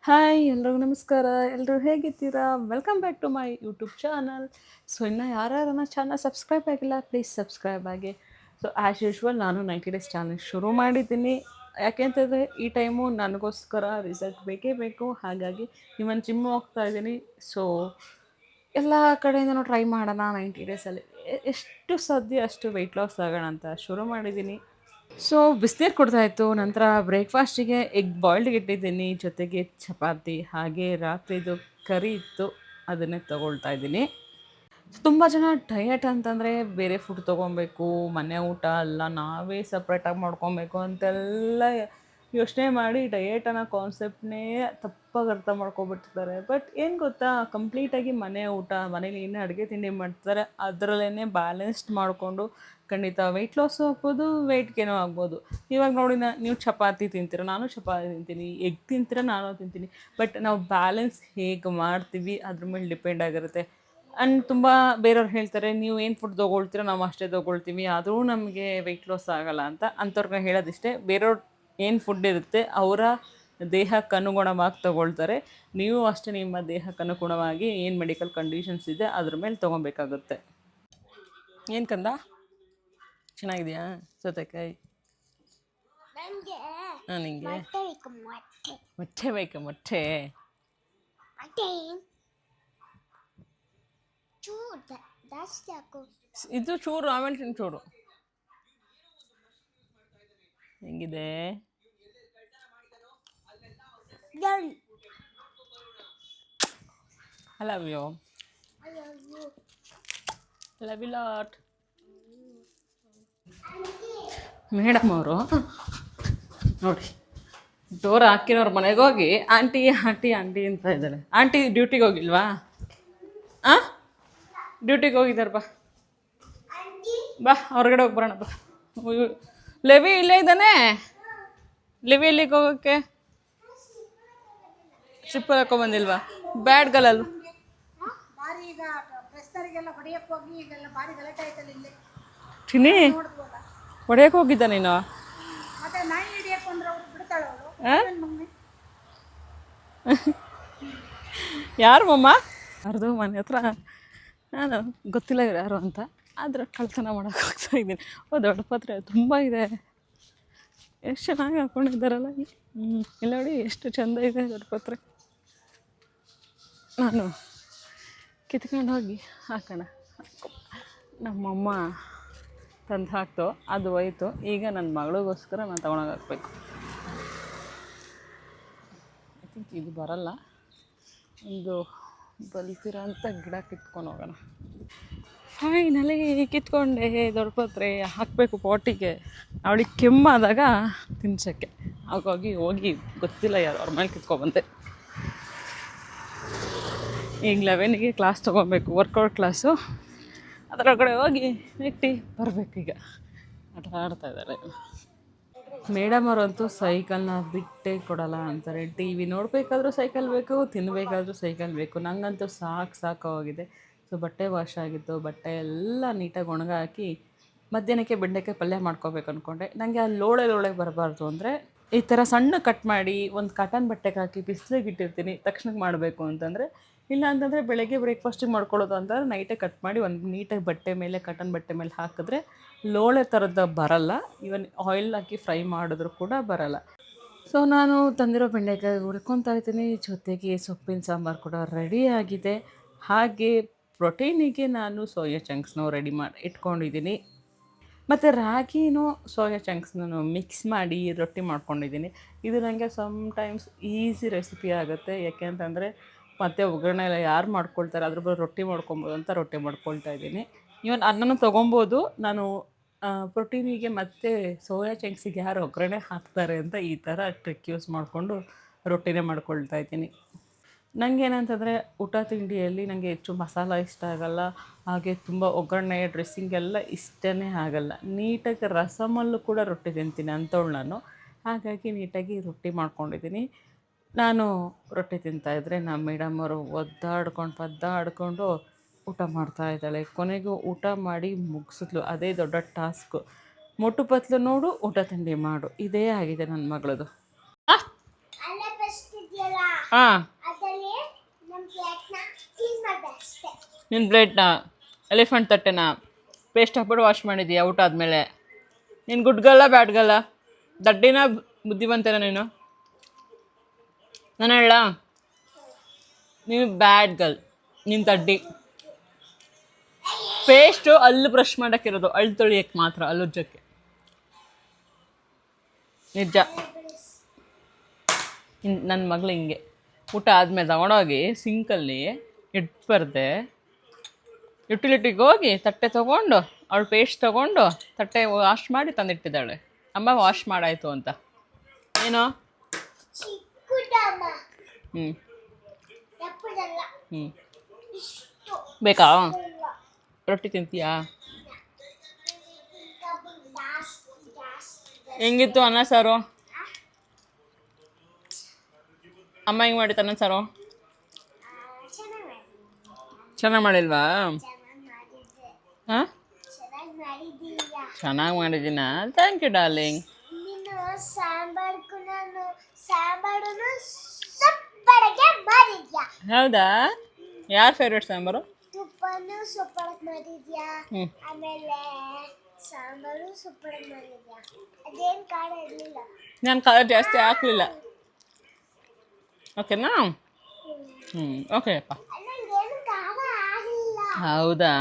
Hi ಎಲ್ರಿಗೂ ನಮಸ್ಕಾರ. ಎಲ್ಲರೂ ಹೇಗಿದ್ದೀರಾ? Welcome back to my YouTube channel. So ಇನ್ನು ಯಾರ್ಯಾರು ನನ್ನ ಚಾನಲ್ ಸಬ್ಸ್ಕ್ರೈಬ್ ಆಗಿಲ್ಲ ಪ್ಲೀಸ್ ಸಬ್ಸ್ಕ್ರೈಬ್ ಆಗಿ. ಸೊ ಆ್ಯಸ್ ಯೂಶ್ವಲ್ ನಾನು 90 ಡೇಸ್ ಚಾನಲ್ ಶುರು ಮಾಡಿದ್ದೀನಿ. ಯಾಕೆಂತಂದರೆ ಈ ಟೈಮು ನನಗೋಸ್ಕರ ರಿಸಲ್ಟ್ ಬೇಕೇ ಬೇಕು. ಹಾಗಾಗಿ ಇವನ್ ಜಿಮ್ ಹೋಗ್ತಾ ಇದ್ದೀನಿ. ಸೊ ಎಲ್ಲ ಕಡೆಯಿಂದನೂ ಟ್ರೈ ಮಾಡೋಣ 90 ಡೇಸಲ್ಲಿ ಎಷ್ಟು ಸಾಧ್ಯ ಅಷ್ಟು ವೆಯ್ಟ್ ಲಾಸ್ ಆಗೋಣ ಅಂತ ಶುರು ಮಾಡಿದ್ದೀನಿ. ಸೊ ಬಿಸಿನೀರು ಕುಡ್ದಾಯಿತು. ನಂತರ ಬ್ರೇಕ್ಫಾಸ್ಟಿಗೆ ಎಗ್ ಬಾಯ್ಲ್ಡ್ ಇಟ್ಟಿದ್ದೀನಿ, ಜೊತೆಗೆ ಚಪಾತಿ, ಹಾಗೆ ರಾತ್ರಿದು ಕರಿ ಇತ್ತು, ಅದನ್ನೇ ತೊಗೊಳ್ತಾ ಇದ್ದೀನಿ. ತುಂಬ ಜನ ಡಯಟ್ ಅಂತಂದರೆ ಬೇರೆ ಫುಡ್ ತೊಗೊಬೇಕು, ಮನೆ ಊಟ ಅಲ್ಲ ನಾವೇ ಸಪ್ರೇಟಾಗಿ ಮಾಡ್ಕೊಬೇಕು ಅಂತೆಲ್ಲ ಯೋಚನೆ ಮಾಡಿ ಡಯಟ್ ಅನ್ನೋ ಕಾನ್ಸೆಪ್ಟ್ನೇ ತಪ್ಪಾಗಿ ಅರ್ಥ ಮಾಡ್ಕೊಬಿಟ್ಟಿರ್ತಾರೆ. ಬಟ್ ಏನು ಗೊತ್ತಾ, ಕಂಪ್ಲೀಟಾಗಿ ಮನೆ ಊಟ, ಮನೇಲಿ ಏನೇ ಅಡುಗೆ ತಿಂಡಿ ಮಾಡ್ತಾರೆ ಅದರಲ್ಲೇ ಬ್ಯಾಲೆನ್ಸ್ಡ್ ಮಾಡಿಕೊಂಡು ಖಂಡಿತ ವೆಯ್ಟ್ ಲಾಸು ಆಗ್ಬೋದು, ವೆಯ್ಟ್ ಗೇನೂ ಆಗ್ಬೋದು. ಇವಾಗ ನೋಡಿ ನೀವು ಚಪಾತಿ ತಿಂತೀರ, ನಾನು ಚಪಾತಿ ತಿಂತೀನಿ, ಎಗ್ ತಿಂತೀರ, ನಾನು ತಿಂತೀನಿ. ಬಟ್ ನಾವು ಬ್ಯಾಲೆನ್ಸ್ ಹೇಗೆ ಮಾಡ್ತೀವಿ ಅದ್ರ ಮೇಲೆ ಡಿಪೆಂಡ್ ಆಗಿರುತ್ತೆ. ಆ್ಯಂಡ್ ತುಂಬ ಬೇರೆಯವ್ರು ಹೇಳ್ತಾರೆ, ನೀವು ಏನು ಫುಡ್ ತೊಗೊಳ್ತೀರೋ ನಾವು ಅಷ್ಟೇ ತೊಗೊಳ್ತೀವಿ, ಆದರೂ ನಮಗೆ ವೆಯ್ಟ್ ಲಾಸ್ ಆಗೋಲ್ಲ ಅಂತ. ಅಂಥವ್ರಿಗೆ ಹೇಳೋದಿಷ್ಟೇ, ಬೇರೆಯವ್ರು ಏನು ಫುಡ್ ಇರುತ್ತೆ ಅವರ ದೇಹಕ್ಕೆ ಅನುಗುಣವಾಗಿ ತೊಗೊಳ್ತಾರೆ. ನೀವು ಅಷ್ಟೇ ನಿಮ್ಮ ದೇಹಕ್ಕೆ ಅನುಗುಣವಾಗಿ ಏನು ಮೆಡಿಕಲ್ ಕಂಡೀಷನ್ಸ್ ಇದೆ ಅದ್ರ ಮೇಲೆ ತೊಗೊಬೇಕಾಗುತ್ತೆ. ಏನು ಕಂದ ಚೆನ್ನಾಗಿದೆಯಾ ಸೌತೆಕಾಯಿ? ಹಾಂ, ನಿಂಗೆ ಮೊಟ್ಟೆ ಬೇಕಾ? ಮೊಟ್ಟೆ ಇದು ಚೂರು, ಆಮೇಲೆ ತಿನ್ನು ಚೂರು. ಹೆಂಗಿದೆ? I love you. Love you lot. Madam ಅವರು ನೋಡಿ, ಡೋರ್ ಹಾಕಿರೋರು ಮನೆಗೆ ಹೋಗಿ ಆಂಟಿ ಆಂಟಿ ಆಂಟಿ ಅಂತ ಇದ್ದಾಳೆ. ಆಂಟಿ ಡ್ಯೂಟಿಗೆ ಹೋಗಿಲ್ವಾ? ಹಾಂ, ಡ್ಯೂಟಿಗೆ ಹೋಗಿದ್ದಾರೆ. ಬಾ ಬಾ ಹೊರಗಡೆ ಹೋಗಿ ಬರೋಣ. ಬಾ, ಲೆವಿ ಇಲ್ಲೇ ಇದ್ದಾನೆ. ಲೆವಿ ಎಲ್ಲಿಗೆ ಹೋಗೋಕ್ಕೆ? ಟ್ರಿಪ್ಪಲ್ಲಿ ಹಾಕೊಂಬಂದಿಲ್ವಾ? ಬ್ಯಾಡ್ ಗಲಲ್ಲಿ ಚಿನ್ನಿ ಹೊಡೆಯಕ್ಕೆ ಹೋಗಿದ್ದ ನೀನು? ಯಾರು ಮಮ್ಮ? ಯಾರ್ದು ಮನೆ ಹತ್ರ ನಾನು ಗೊತ್ತಿಲ್ಲ ಇವ್ರು ಯಾರು ಅಂತ, ಆದರೆ ಕಳ್ತನ ಮಾಡೋಕ್ಕೆ ಹೋಗ್ತಾ ಇದ್ದೀನಿ. ದೊಡ್ಡ ಪಾತ್ರೆ ತುಂಬ ಇದೆ. ಎಷ್ಟು ಚೆನ್ನಾಗಿ ಹಾಕ್ಕೊಂಡಿದ್ದಾರಲ್ಲ. ಇಲ್ಲ ನೋಡಿ ಎಷ್ಟು ಚೆಂದ ಇದೆ ದೊಡ್ಡ ಪಾತ್ರೆ. ನಾನು ಕಿತ್ಕೊಂಡು ಹೋಗಿ ಹಾಕೋಣ. ನಮ್ಮಮ್ಮ ತಂದು ಹಾಕ್ತು, ಅದು ಹೋಯ್ತು. ಈಗ ನನ್ನ ಮಗಳಿಗೋಸ್ಕರ ನಾನು ತೊಗೊಂಡೋಗಿ ಹಾಕಬೇಕು. ಐ ಥಿಂಕ್ ಇದು ಬರಲ್ಲ. ಇದು ಬಲ್ತಿರೋ ಅಂಥ ಗಿಡ ಕಿತ್ಕೊಂಡು ಹೋಗೋಣ. ಫೈನಲಿ ಕಿತ್ಕೊಂಡೆ ದೊಡ್ಡ ಪಾತ್ರೆ. ಹಾಕಬೇಕು ಪಾಟಿಗೆ. ಅವಳಿಗೆ ಕೆಮ್ಮಾದಾಗ ತಿನ್ಸೋಕ್ಕೆ. ಹಾಗಾಗಿ ಹೋಗಿ ಗೊತ್ತಿಲ್ಲ ಯಾರು ಅವ್ರ ಮೇಲೆ ಕಿತ್ಕೊಬಂದೆ. ಈಗ 11ಗೆ ಕ್ಲಾಸ್ ತೊಗೊಬೇಕು, ವರ್ಕೌಟ್ ಕ್ಲಾಸು. ಅದರೊಳಗಡೆ ಹೋಗಿ ನೆಟ್ಟಿ ಬರಬೇಕೀಗ. ಆಟ ಆಡ್ತಾ ಇದ್ದಾರೆ ಮೇಡಮ್ ಅವರಂತೂ. ಸೈಕಲ್ನ ಬಿಟ್ಟೇ ಕೊಡಲ್ಲ ಅಂತಾರೆ. ಟಿ ವಿ ನೋಡಬೇಕಾದ್ರೂ ಸೈಕಲ್ ಬೇಕು, ತಿನ್ನಬೇಕಾದ್ರೂ ಸೈಕಲ್ ಬೇಕು. ನನಗಂತೂ ಸಾಕಾಗೋಗಿದೆ. ಸೊ ಬಟ್ಟೆ ವಾಶ್ ಆಗಿತ್ತು, ಬಟ್ಟೆ ಎಲ್ಲ ನೀಟಾಗಿ ಒಣಗಾಕಿ ಮಧ್ಯಾಹ್ನಕ್ಕೆ ಬೆಂಡೆಕಾಯಿ ಪಲ್ಯ ಮಾಡ್ಕೋಬೇಕು ಅಂದ್ಕೊಂಡೆ. ನನಗೆ ಆ ಲೋಳೆ ಬರಬಾರ್ದು ಅಂದರೆ ಈ ಥರ ಸಣ್ಣ ಕಟ್ ಮಾಡಿ ಒಂದು ಕಾಟನ್ ಬಟ್ಟೆಗೆ ಹಾಕಿ ಬಿಸಿಲಿಗೆ ಇಟ್ಟಿರ್ತೀನಿ. ತಕ್ಷಣಕ್ಕೆ ಮಾಡಬೇಕು ಅಂತಂದರೆ, ಇಲ್ಲ ಅಂತಂದರೆ ಬೆಳಗ್ಗೆ ಬ್ರೇಕ್ಫಾಸ್ಟಿಗೆ ಮಾಡ್ಕೊಳ್ಳೋದು ಅಂತಂದರೆ ನೈಟೇ ಕಟ್ ಮಾಡಿ ಒಂದು ನೀಟಾಗಿ ಬಟ್ಟೆ ಮೇಲೆ, ಕಾಟನ್ ಬಟ್ಟೆ ಮೇಲೆ ಹಾಕಿದ್ರೆ ಲೋಳೆ ಥರದ್ದು ಬರಲ್ಲ. ಈವನ್ ಆಯಿಲ್ ಹಾಕಿ ಫ್ರೈ ಮಾಡಿದ್ರು ಕೂಡ ಬರಲ್ಲ. ಸೊ ನಾನು ತಂದಿರೋ ಬೆಂಡೆಕಾಯಿ ಹುರ್ಕೊತಾ ಇದ್ದೀನಿ. ಜೊತೆಗೆ ಸೊಪ್ಪಿನ ಸಾಂಬಾರು ಕೂಡ ರೆಡಿ ಆಗಿದೆ. ಹಾಗೆ ಪ್ರೋಟೀನಿಗೆ ನಾನು ಸೋಯಾ ಚಂಕ್ಸ್ನ ರೆಡಿ ಮಾಡಿ ಇಟ್ಕೊಂಡಿದ್ದೀನಿ. ಮತ್ತು ರಾಗಿನೂ ಸೋಯಾ ಚಂಕ್ಸ್ನೂ ಮಿಕ್ಸ್ ಮಾಡಿ ರೊಟ್ಟಿ ಮಾಡ್ಕೊಂಡಿದ್ದೀನಿ. ಇದು ನನಗೆ ಸಮ್ಟೈಮ್ಸ್ ಈಸಿ ರೆಸಿಪಿ ಆಗುತ್ತೆ. ಯಾಕೆ ಅಂತಂದರೆ ಮತ್ತು ಒಗ್ಗರಣೆ ಎಲ್ಲ ಯಾರು ಮಾಡ್ಕೊಳ್ತಾರೆ, ಅದ್ರ ಬದಲು ರೊಟ್ಟಿ ಮಾಡ್ಕೊಬೋದು ಅಂತ ರೊಟ್ಟಿ ಮಾಡ್ಕೊಳ್ತಾ ಇದ್ದೀನಿ. ಇವನ್ ಅನ್ನನೂ ತೊಗೊಬೋದು. ನಾನು ಪ್ರೋಟೀನಿಗೆ ಮತ್ತು ಸೋಯಾ ಚಂಕ್ಸಿಗೆ ಯಾರು ಒಗ್ಗರಣೆ ಹಾಕ್ತಾರೆ ಅಂತ ಈ ಥರ ಟ್ರಿಕ್ ಯೂಸ್ ಮಾಡಿಕೊಂಡು ರೊಟ್ಟಿನೇ ಮಾಡ್ಕೊಳ್ತಾ ಇದ್ದೀನಿ. ನನಗೇನಂತಂದರೆ ಊಟ ತಿಂಡಿಯಲ್ಲಿ ನನಗೆ ಹೆಚ್ಚು ಮಸಾಲ ಇಷ್ಟ ಆಗೋಲ್ಲ. ಹಾಗೆ ತುಂಬ ಒಗ್ಗರಣೆ, ಡ್ರೆಸ್ಸಿಂಗ್ ಎಲ್ಲ ಇಷ್ಟನೇ ಆಗೋಲ್ಲ. ನೀಟಾಗಿ ರಸಮಲ್ಲೂ ಕೂಡ ರೊಟ್ಟಿ ತಿಂತೀನಿ ಅಂಥವಳು ನಾನು. ಹಾಗಾಗಿ ನೀಟಾಗಿ ರೊಟ್ಟಿ ಮಾಡ್ಕೊಂಡಿದ್ದೀನಿ. ನಾನು ರೊಟ್ಟಿ ತಿಂತಾಯಿದ್ರೆ ನಮ್ಮ ಮೇಡಮ್ ಅವರು ಒದ್ದಾಡ್ಕೊಂಡು ಊಟ ಮಾಡ್ತಾಯಿದ್ದಾಳೆ. ಕೊನೆಗೂ ಊಟ ಮಾಡಿ ಮುಗಿಸಿದ್ಲು. ಅದೇ ದೊಡ್ಡ ಟಾಸ್ಕು. ಮೊಟ್ಟು ಪತ್ಲು ನೋಡು, ಊಟ ತಿಂಡಿ ಮಾಡು, ಇದೇ ಆಗಿದೆ ನನ್ನ ಮಗಳದು. ಹಾಂ ನಿನ್ನ ಪ್ಲೇಟ್ನ ಎಲಿಫೆಂಟ್ ತಟ್ಟೆನ ಪೇಸ್ಟ್ ಹಾಕ್ಬಿಟ್ಟು ವಾಶ್ ಮಾಡಿದ್ದೀಯಾ ಊಟ ಆದಮೇಲೆ? ನೀನು ಗುಡ್ಗಲ್ಲ ಬ್ಯಾಡ್ಗಲ್ಲ ದಡ್ಡಿನ ಬುದ್ಧಿವಂತೇನ ನೀನು? ನಾನು ಹೇಳ ನೀನು ಬ್ಯಾಡ್ ಗರ್ಲ್, ನೀನು ದಡ್ಡಿ. ಪೇಸ್ಟು ಹಲ್ಲು ಬ್ರಷ್ ಮಾಡೋಕ್ಕಿರೋದು, ಹಲ್ಲು ತೊಳಿಯೋಕ್ಕೆ ಮಾತ್ರ, ಹಲ್ಲುಜ್ಜಕ್ಕೆ. ನಿಜ. ನನ್ನ ಮಗಳು ಹಿಂಗೆ ಊಟ ಆದಮೇಲೆ ತಗೊಂಡೋಗಿ ಸಿಂಕಲ್ಲಿ ಇಟ್ಬಾರ್ದೆ, ಯುಟಿಲಿಟಿಗೆ ಹೋಗಿ ತಟ್ಟೆ ತೊಗೊಂಡು ಅವಳು ಪೇಸ್ಟ್ ತೊಗೊಂಡು ತಟ್ಟೆ ವಾಶ್ ಮಾಡಿ ತಂದಿಟ್ಟಿದ್ದಾಳೆ. ಅಮ್ಮ ವಾಶ್ ಮಾಡಾಯಿತು ಅಂತ. ಏನೋ ಹ್ಞೂ ಹ್ಞೂ ಬೇಕಾ? ರೊಟ್ಟಿ ತಿಂತೀಯಾ? ಹೆಂಗಿತ್ತು ಅನ್ನ ಸಾರು? ಅಮ್ಮ ಹೆಂಗೆ ಮಾಡಿತ್ತು ಅನ್ನ ಸಾರು? ಚೆನ್ನಾಗಿ ಮಾಡಿಲ್ವಾ? ಹಾಂ ಚೆನ್ನಾಗಿ ಮಾಡಿದ್ದೀನ? Thank you darling. ಹೌದಾ? ಯಾರ ಫೇವ್ರೇಟ್ ಸಾಂಬಾರು? ನಾನು ಖಾರ ಜಾಸ್ತಿ ಹಾಕ್ಲಿಲ್ಲ. ಓಕೆನಾ? ಓಕೆ ಅಪ್ಪ. ಹೌದಾ?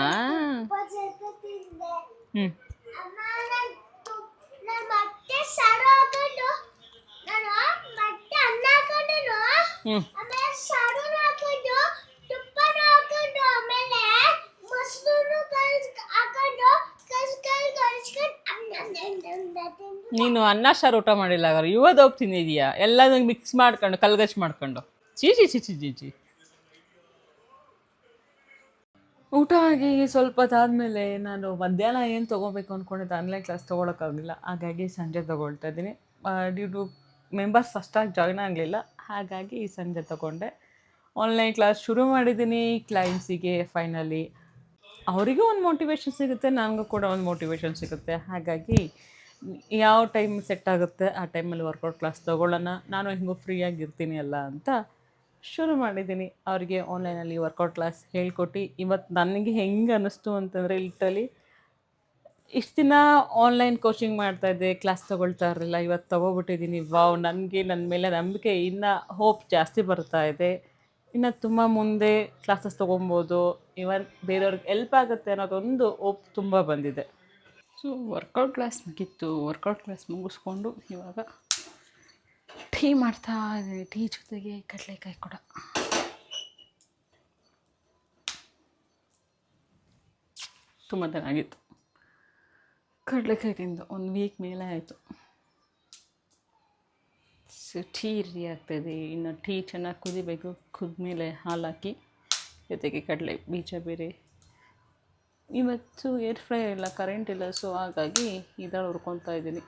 ನೀನು ಅನ್ನ ಸಾರು ಊಟ ಮಾಡಿಲ್ಲ ಹಾಗಾದ್ರೆ. ಇವತ್ತು ಹೋಗಿ ತಿಂದಿದೀಯಾ ಎಲ್ಲ ಮಿಕ್ಸ್ ಮಾಡ್ಕೊಂಡು ಕಲ್ಗಚ್ ಮಾಡ್ಕೊಂಡು? ಚೀಚಿ ಚೀಚಿ ಚೀಚಿ. ಊಟ ಆಗಿ ಸ್ವಲ್ಪ ಹೊತ್ತಾದಮೇಲೆ ನಾನು ಮಧ್ಯಾಹ್ನ ಏನು ತೊಗೋಬೇಕು ಅಂದ್ಕೊಂಡಿದ್ದೆ, ಆನ್ಲೈನ್ ಕ್ಲಾಸ್ ತೊಗೊಳಕ್ಕಾಗಲಿಲ್ಲ, ಹಾಗಾಗಿ ಸಂಜೆ ತೊಗೊಳ್ತಾ ಇದ್ದೀನಿ. ಡ್ಯೂ ಟು ಮೆಂಬರ್ಸ್ ಅಷ್ಟಾಗಿ ಜಾಯ್ನ್ ಆಗಲಿಲ್ಲ, ಹಾಗಾಗಿ ಸಂಜೆ ತೊಗೊಂಡೆ. ಆನ್ಲೈನ್ ಕ್ಲಾಸ್ ಶುರು ಮಾಡಿದ್ದೀನಿ ಕ್ಲೈಂಟ್ಸಿಗೆ. ಫೈನಲಿ ಅವರಿಗೂ ಒಂದು ಮೋಟಿವೇಶನ್ ಸಿಗುತ್ತೆ, ನನಗೂ ಕೂಡ ಒಂದು ಮೋಟಿವೇಶನ್ ಸಿಗುತ್ತೆ. ಹಾಗಾಗಿ ಯಾವ ಟೈಮ್ ಸೆಟ್ ಆಗುತ್ತೆ ಆ ಟೈಮಲ್ಲಿ ವರ್ಕೌಟ್ ಕ್ಲಾಸ್ ತೊಗೊಳ್ಳೋಣ, ನಾನು ಹೆಂಗೂ ಫ್ರೀಯಾಗಿರ್ತೀನಿ ಅಲ್ಲ ಅಂತ ಶುರು ಮಾಡಿದ್ದೀನಿ. ಅವರಿಗೆ ಆನ್ಲೈನಲ್ಲಿ ವರ್ಕೌಟ್ ಕ್ಲಾಸ್ ಹೇಳ್ಕೊಟ್ಟು ಇವತ್ತು ನನಗೆ ಹೆಂಗೆ ಅನ್ನಿಸ್ತು ಅಂತಂದರೆ, ಲಿಟ್ರಲಿ ಇಷ್ಟು ದಿನ ಆನ್ಲೈನ್ ಕೋಚಿಂಗ್ ಮಾಡ್ತಾಯಿದ್ದೆ, ಕ್ಲಾಸ್ ತೊಗೊಳ್ತಾ ಇರಲಿಲ್ಲ. ಇವತ್ತು ತೊಗೊಬಿಟ್ಟಿದ್ದೀನಿ. ವಾವ್, ನನಗೆ ನನ್ನ ಮೇಲೆ ನಂಬಿಕೆ, ಇನ್ನು ಹೋಪ್ ಜಾಸ್ತಿ ಬರ್ತಾ ಇದೆ. ಇನ್ನು ತುಂಬ ಮುಂದೆ ಕ್ಲಾಸಸ್ ತೊಗೊಬೋದು, ಇವನ್ ಬೇರೆಯವ್ರಿಗೆ ಹೆಲ್ಪ್ ಆಗುತ್ತೆ ಅನ್ನೋದೊಂದು ಹೋಪ್ ತುಂಬ ಬಂದಿದೆ. ಸೊ ವರ್ಕೌಟ್ ಕ್ಲಾಸ್ ಮುಗೀತು. ವರ್ಕೌಟ್ ಕ್ಲಾಸ್ ಮುಗಿಸ್ಕೊಂಡು ಇವಾಗ ಟೀ ಮಾಡ್ತಾ ಇದ್ದೀನಿ. ಟೀ ಜೊತೆಗೆ ಕಡಲೆಕಾಯಿ ಕೂಡ. ತುಂಬ ಚೆನ್ನಾಗಿತ್ತು ಕಡಲೆಕಾಯಿ ತಿಂದು. 1 ವೀಕ್ ಮೇಲೆ ಆಯಿತು. ಸೊ ಟೀ ರೆಡಿ ಆಗ್ತಾಯಿದೆ. ಇನ್ನು ಟೀ ಚೆನ್ನಾಗಿ ಕುದಿಬೇಕು. ಕುದ್ಮೇಲೆ ಹಾಲು ಹಾಕಿ ಜೊತೆಗೆ ಕಡಲೆ ಬೀಜ ಬೇರೆ. ಇವತ್ತು ಏರ್ ಫ್ರೈ ಇಲ್ಲ, ಕರೆಂಟ್ ಇಲ್ಲ, ಸೊ ಹಾಗಾಗಿ ಇದ್ರಲ್ಲಿ ಹುರ್ಕೊತಾ ಇದ್ದೀನಿ.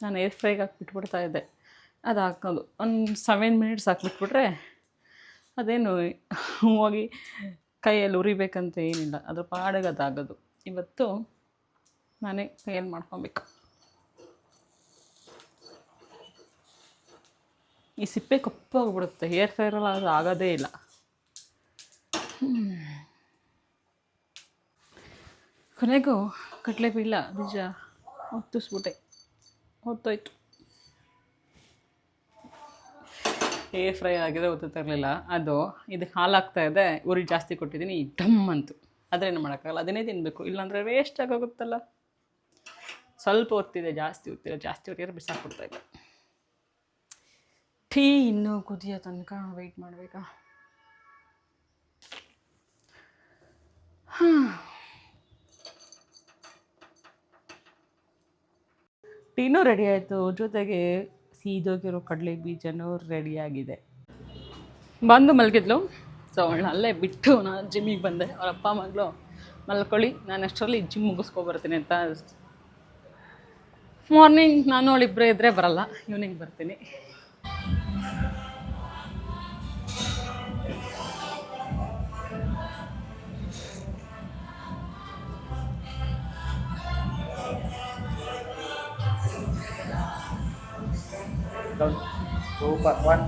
ನಾನು ಏರ್ ಫ್ರೈಗೆ ಹಾಕ್ಬಿಟ್ಬಿಡ್ತಾ ಇದ್ದೆ. ಅದು ಹಾಕೋದು ಒಂದು 7 ಮಿನಿಟ್ಸ್ ಹಾಕ್ಬಿಟ್ಬಿಟ್ರೆ ಅದೇನು ಹೋಗಿ ಕೈಯಲ್ಲಿ ಉರಿಬೇಕಂತ ಏನಿಲ್ಲ, ಅದ್ರ ಪಾಡಿಗೆ ಅದಾಗೋದು. ಇವತ್ತು ನಾನೇ ಕೈಯಲ್ಲಿ ಮಾಡ್ಕೊಬೇಕು. ಈ ಸಿಪ್ಪೆ ಕಪ್ಪಾಗ್ಬಿಡುತ್ತೆ, ಏರ್ ಫ್ರೈರಲ್ಲಿ ಅದು ಆಗೋದೇ ಇಲ್ಲ. ಕೊನೆಗೂ ಕಡಲೆ ಬೀಜ ಹೊತ್ತಿಸ್ಬಿಟ್ಟೆ, ಹೊತ್ತೋಯ್ತು. ಏರ್ ಫ್ರೈ ಆಗಿದೆ, ಗೊತ್ತಿರಲಿಲ್ಲ. ಅದು ಇದಕ್ಕೆ ಹಾಲು ಹಾಕ್ತಾಯಿದ್ದೆ, ಉರಿ ಜಾಸ್ತಿ ಕೊಟ್ಟಿದ್ದೀನಿ, ಡಮ್ ಅಂತು. ಅದೇನು ಮಾಡೋಕ್ಕಾಗಲ್ಲ, ಅದನ್ನೇ ತಿನ್ನಬೇಕು, ಇಲ್ಲಾಂದರೆ ವೇಸ್ಟ್ ಆಗೋಗುತ್ತಲ್ಲ. ಸ್ವಲ್ಪ ಹೊತ್ತಿದೆ, ಜಾಸ್ತಿ ಹೊತ್ತಿದ್ರೆ ಬಿಸಾಕ್ಬಿಡ್ತಾಯಿದ್ದೆ. ಟೀ ಇನ್ನೂ ಕುದಿಯೋ ತನಕ ವೆಯ್ಟ್ ಮಾಡಬೇಕಾ? ಟೀನೂ ರೆಡಿ ಆಯಿತು, ಜೊತೆಗೆ ಸೀದೋಗಿರೋ ಕಡಲೆ ಬೀಜನೂ ರೆಡಿಯಾಗಿದೆ. ಬಂದು ಮಲಗಿದ್ಲು. ಸೊ ಅವಳನ್ನ ಅಲ್ಲೇ ಬಿಟ್ಟು ನಾನು ಜಿಮ್ಮಿಗೆ ಬಂದೆ. ಅವ್ರ ಅಪ್ಪ ಮಗಳು ಮಲ್ಕೊಳ್ಳಿ, ನಾನು ಅಷ್ಟರಲ್ಲಿ ಜಿಮ್ ಮುಗಿಸ್ಕೊಬರ್ತೀನಿ ಅಂತ. ಮಾರ್ನಿಂಗ್ ನಾನು ಅವಳಿಬ್ಬರೇ ಇದ್ದರೆ ಬರಲ್ಲ, ಈವ್ನಿಂಗ್ ಬರ್ತೀನಿ. Super. 1.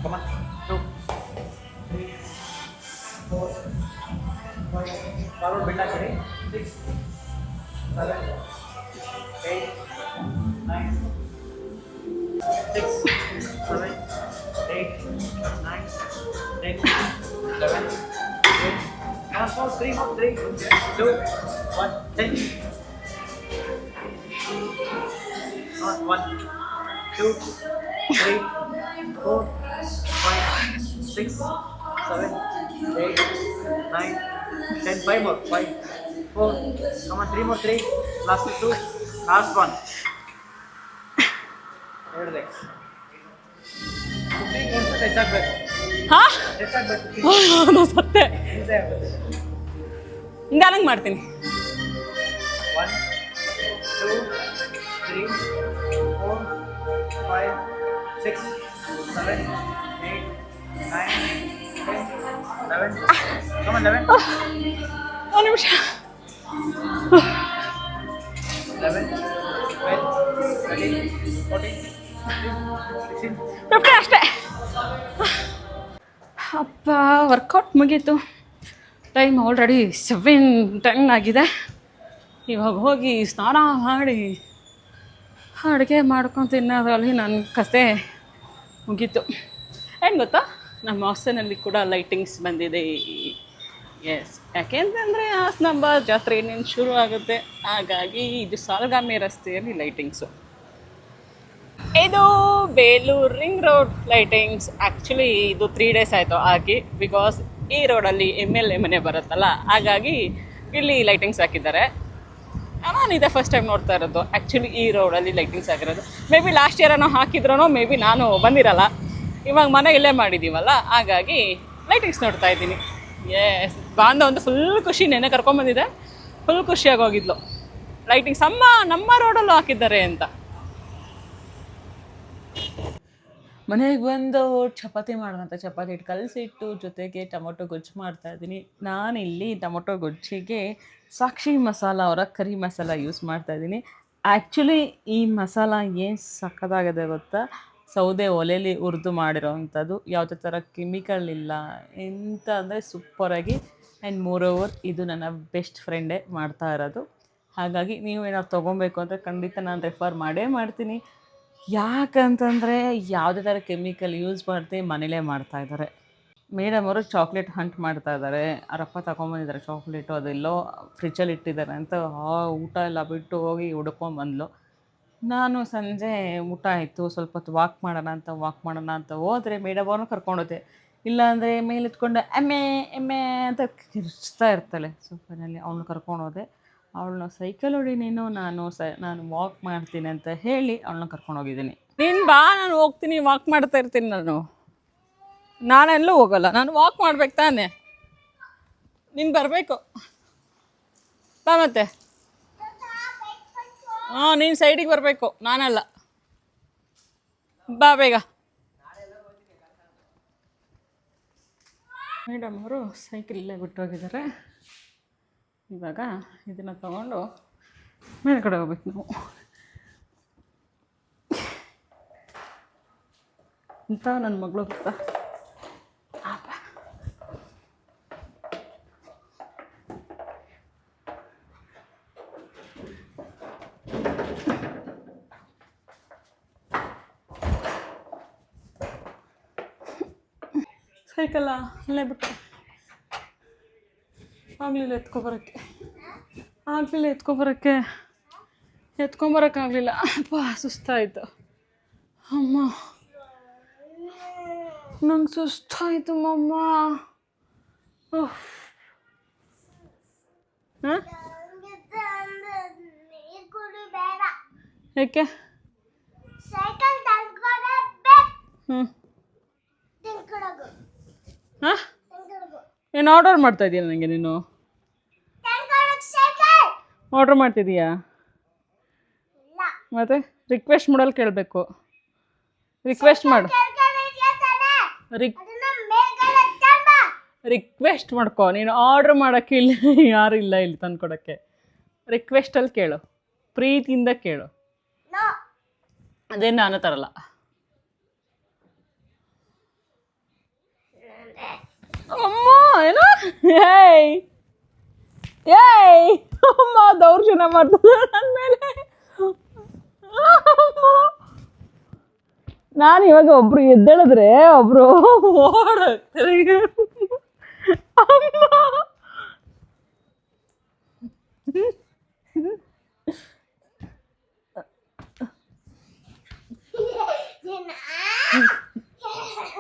Come on. 2, 3, 4, 5. Forward bend actually. 6, 7, 8, 9. 6, 7, 8, 9, 10, 11, 12. Come on, 3 more. 3, 2, 1. 10. Come on, 1, 2, 3, 4, 5, 6, 7, 8, 9, 10. 5 more. 5, 4. Come on, 3 more. 3. Last 2. Last 1. Third leg. 15 minutes ಹೆಚ್ಚಾಗಬೇಕು. ಹಾಂ ಹೆಚ್ಚಾಗಬೇಕು. ನಾನು ಸತ್ತೆ. ಈಸಿ ಆಗುತ್ತೆ. ನಿಧಾನಕ್ಕೆ ಮಾಡ್ತೀನಿ. 1, 2, 3, 4, 5, 6, 7, 8, 9, 10, 11. Come on, 11. ಒಂದು ನಿಮಿಷ. 11, 12, 13, 14, 15, 16. 15 ಅಷ್ಟೇ. ಅಪ್ಪ ವರ್ಕೌಟ್ ಮುಗೀತು. ಟೈಮ್ ಆಲ್ರೆಡಿ 7:10 ಆಗಿದೆ. ಇವಾಗ ಹೋಗಿ ಸ್ನಾನ ಮಾಡಿ ಅಡುಗೆ ಮಾಡ್ಕೊಂಡು ತಿನ್ನೋದ್ರಲ್ಲಿ ನನ್ನ ಕತೆ ಮುಗೀತು. ಏನು ಗೊತ್ತಾ, ನಮ್ಮ ಹಾಸ್ಟೆಲ್ನಲ್ಲಿ ಕೂಡ ಲೈಟಿಂಗ್ಸ್ ಬಂದಿದೆ. ಎಸ್, ಯಾಕೆಂತಂದರೆ ಹಾಸನಾಂಬ ಜಾತ್ರೆ ಇನ್ನೇನು ಶುರು ಆಗುತ್ತೆ, ಹಾಗಾಗಿ ಇದು ಸಾಲಗಾಮಿ ರಸ್ತೆಯಲ್ಲಿ ಲೈಟಿಂಗ್ಸು. ಇದು Belur ring road lightings. Actually ಇದು 3 days ಆಯಿತು ಆಗಿ, ಬಿಕಾಸ್ ಈ ರೋಡಲ್ಲಿ MLA ಮನೆ ಬರುತ್ತಲ್ಲ, ಹಾಗಾಗಿ ಇಲ್ಲಿ ಲೈಟಿಂಗ್ಸ್ ಹಾಕಿದ್ದಾರೆ. ನಾನು ಇದೇ ಫಸ್ಟ್ ಟೈಮ್ ನೋಡ್ತಾ ಇರೋದು ಆ್ಯಕ್ಚುಲಿ ಈ ರೋಡಲ್ಲಿ ಲೈಟಿಂಗ್ಸ್ ಆಗಿರೋದು. ಮೇ ಬಿ ಲಾಸ್ಟ್ ಇಯರ್ ಏನೋ ಹಾಕಿದ್ರೂ, ಮೇ ಬಿ ನಾನು ಬಂದಿರಲ್ಲ. ಇವಾಗ ಮನೆ ಇಲ್ಲೇ ಮಾಡಿದ್ದೀವಲ್ಲ, ಹಾಗಾಗಿ ಲೈಟಿಂಗ್ಸ್ ನೋಡ್ತಾ ಇದ್ದೀನಿ. ಎಸ್, ಬಾಂಧ ಒಂದು ಫುಲ್ ಖುಷಿ. ನೆನೆ ಕರ್ಕೊಂಬಂದಿದೆ, ಫುಲ್ ಖುಷಿಯಾಗಿ ಹೋಗಿದ್ಲು. ಲೈಟಿಂಗ್ಸ್ ನಮ್ಮ ರೋಡಲ್ಲೂ ಹಾಕಿದ್ದಾರೆ ಅಂತ. ಮನೆಗೆ ಬಂದು ಚಪಾತಿ ಮಾಡೋದಂತ ಚಪಾತಿ ಹಿಟ್ಟು ಕಲಸಿಟ್ಟು ಜೊತೆಗೆ ಟೊಮೊಟೊ ಗೊಜ್ಜು ಮಾಡ್ತಾಯಿದ್ದೀನಿ. ನಾನಿಲ್ಲಿ ಟೊಮೊಟೊ ಗೊಜ್ಜಿಗೆ ಸಾಕ್ಷಿ ಮಸಾಲ ಅವರ ಕರಿ ಮಸಾಲ ಯೂಸ್ ಮಾಡ್ತಾಯಿದ್ದೀನಿ. ಆ್ಯಕ್ಚುಲಿ ಈ ಮಸಾಲ ಏನು ಸಕ್ಕತ್ತಾಗಿದೆ ಗೊತ್ತಾ, ಸೌದೆ ಒಲೆಯಲ್ಲಿ ಹುರಿದು ಮಾಡಿರೋ ಅಂಥದ್ದು, ಯಾವುದೇ ಥರ ಕೆಮಿಕಲ್ ಇಲ್ಲ. ಎಂತ ಅಂದರೆ ಸೂಪರಾಗಿ. ಆ್ಯಂಡ್ ಮೋರೋವರ್ ಇದು ನನ್ನ ಬೆಸ್ಟ್ ಫ್ರೆಂಡೇ ಮಾಡ್ತಾ ಇರೋದು. ಹಾಗಾಗಿ ನೀವು ಏನಾದ್ರು ತೊಗೊಬೇಕು ಅಂದರೆ ಖಂಡಿತ ನಾನು ರೆಫರ್ ಮಾಡೇ ಮಾಡ್ತೀನಿ. ಯಾಕಂತಂದರೆ ಯಾವುದೇ ಥರ ಕೆಮಿಕಲ್ ಯೂಸ್ ಮಾಡ್ತೀನಿ, ಮನೇಲೇ ಮಾಡ್ತಾಯಿದ್ದಾರೆ. ಮೇಡಮ್ ಅವರು ಚಾಕ್ಲೇಟ್ ಹಂಟ್ ಮಾಡ್ತಾಯಿದ್ದಾರೆ. ಅವರಪ್ಪ ತಗೊಂಬಂದಿದ್ದಾರೆ ಚಾಕ್ಲೇಟು, ಅದೆಲ್ಲೋ ಫ್ರಿಜ್ಜಲ್ಲಿ ಇಟ್ಟಿದ್ದಾರೆ ಅಂತ ಊಟ ಎಲ್ಲ ಬಿಟ್ಟು ಹೋಗಿ ಹುಡ್ಕೊಂಬಂದ್ಲು. ನಾನು ಸಂಜೆ ಊಟ ಆಯಿತು, ಸ್ವಲ್ಪ ಹೊತ್ತು ವಾಕ್ ಮಾಡೋಣ ಅಂತ ಹೋದರೆ ಮೇಡಮ್ ಅವ್ರನ್ನ ಕರ್ಕೊಂಡೋದೆ. ಇಲ್ಲಾಂದರೆ ಮೇಲೆತ್ಕೊಂಡು ಎಮ್ಮೆ ಎಮ್ಮೆ ಅಂತ ಕಿರ್ಚ್ತಾ ಇರ್ತಾಳೆ. ಸೊ ಫೈನಲಿ ಅವಳನ್ನ ಕರ್ಕೊಂಡೋದೆ. ಅವಳನ್ನ ಸೈಕಲ್ ಹೊಡಿ ನೀನು, ನಾನು ವಾಕ್ ಮಾಡ್ತೀನಿ ಅಂತ ಹೇಳಿ ಅವಳನ್ನ ಕರ್ಕೊಂಡೋಗಿದ್ದೀನಿ. ನೀನು ಬಾ, ನಾನು ಹೋಗ್ತೀನಿ, ವಾಕ್ ಮಾಡ್ತಾ ಇರ್ತೀನಿ. ನಾನೆಲ್ಲೂ ಹೋಗಲ್ಲ, ನಾನು ವಾಕ್ ಮಾಡ್ಬೇಕು ತಾನೆ. ನೀನು ಬರಬೇಕು ಬಾ. ಮತ್ತೆ ನೀನು ಸೈಡಿಗೆ ಬರಬೇಕು, ನಾನಲ್ಲ. ಬಾ ಬೇಗ. ಮೇಡಮ್ ಅವರು ಸೈಕಲ್ ಇಲ್ಲೇ ಬಿಟ್ಟೋಗಿದ್ದಾರೆ. ಇವಾಗ ಇದನ್ನು ತಗೊಂಡು ಮೇಲ್ಗಡೆ ಹೋಗ್ಬೇಕು ನಾವು. ಅಂತ ನನ್ನ ಮಗಳು ಗೊತ್ತಾ, ಸೈಕಲ್ಲ ಅಲ್ಲೇ ಬಿಟ್ಟು ಆಗಲಿಲ್ಲ ಎತ್ಕೊಂಬರೋಕ್ಕಾಗಲಿಲ್ಲ. ಅಪ್ಪ ಸುಸ್ತಾಯಿತು. ಅಮ್ಮ ನಂಗೆ ಸುಸ್ತಾಯಿತು ಮಮ್ಮ. ಹಾಂ, ಏಕೆ? ಹ್ಞೂ, ಹಾಂ, ಏನು ಆರ್ಡರ್ ಮಾಡ್ತಾಯಿದ್ದೀಯ ನನಗೆ? ನೀನು ಆರ್ಡ್ರ್ ಮಾಡ್ತಿದ್ದೀಯಾ? ಮತ್ತೆ ರಿಕ್ವೆಸ್ಟ್ ಮಾಡಲು ಕೇಳಬೇಕು. ರಿಕ್ವೆಸ್ಟ್ ಮಾಡು, ರಿಕ್ವೆಸ್ಟ್ ಮಾಡ್ಕೊ. ನೀನು ಆರ್ಡ್ರ್ ಮಾಡೋಕ್ಕೆ ಇಲ್ಲ, ಯಾರು ಇಲ್ಲ ಇಲ್ಲಿ ತಂದ್ಕೊಡೋಕ್ಕೆ. ರಿಕ್ವೆಸ್ಟಲ್ಲಿ ಕೇಳು, ಪ್ರೀತಿಯಿಂದ ಕೇಳು. ಅದೇನು ನಾನು ತರಲ್ಲ. ಅಮ್ಮ ಏನೋ ಏಯ್ ಏಯ್ ಅಮ್ಮ ದೌರ್ಜನ್ಯ ಮಾಡ್ತದೆ ನನ್ನ ಮೇಲೆ. ನಾನು ಇವಾಗ ಒಬ್ರು ಎದ್ದೇಳಿದ್ರೆ ಒಬ್ರು ಓಡೋಗ್ತಾರೆ ಈಗ. ಅಮ್ಮ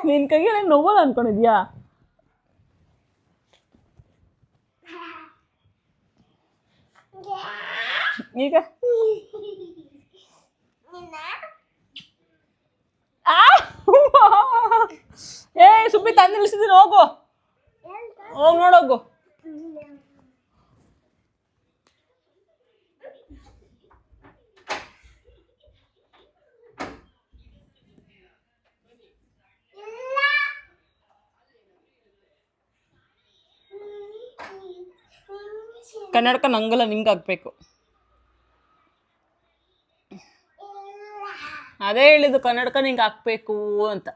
ನಿನ್ ಕೈಗೆ ನೋವಲ್ಲ ಅನ್ಕೊಂಡಿದ್ಯಾ? ಈಗ ಏ ಸುಬ್ಬಿ ತಂದು ನಿಲ್ಸಿದ್ದೀನಿ, ಹೋಗು ಹೋಗಿ ನೋಡೋಗು. ಕನ್ನಡಕ ನಂಗಲ್ಲ, ನಿಂಗೆ ಹಾಕ್ಬೇಕು. ಅದೇ ಹೇಳಿದ್ದು ಕನ್ನಡಕ ನಿಂಗೆ ಹಾಕ್ಬೇಕು ಅಂತ.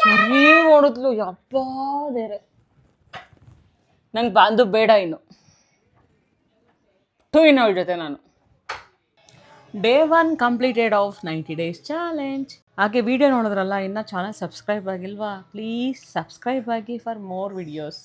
ಸರಿ ನೋಡಿದ್ಲು, ಯಪ್ಪ ದೇರೆ, ನಂಗೆ ಬಾಂಧು ಬೇಡ ಇನ್ನು ಅವಳ ಜೊತೆ ನಾನು. Day 1 completed of 90 days challenge. ಹಾಗೆ ವಿಡಿಯೋ ನೋಡಿದ್ರಲ್ಲ, ಇನ್ನು ಚಾನಲ್ ಸಬ್ಸ್ಕ್ರೈಬ್ ಆಗಿಲ್ವಾ? ಪ್ಲೀಸ್ ಸಬ್ಸ್ಕ್ರೈಬ್ ಆಗಿ ಫಾರ್ ಮೋರ್ ವಿಡಿಯೋಸ್.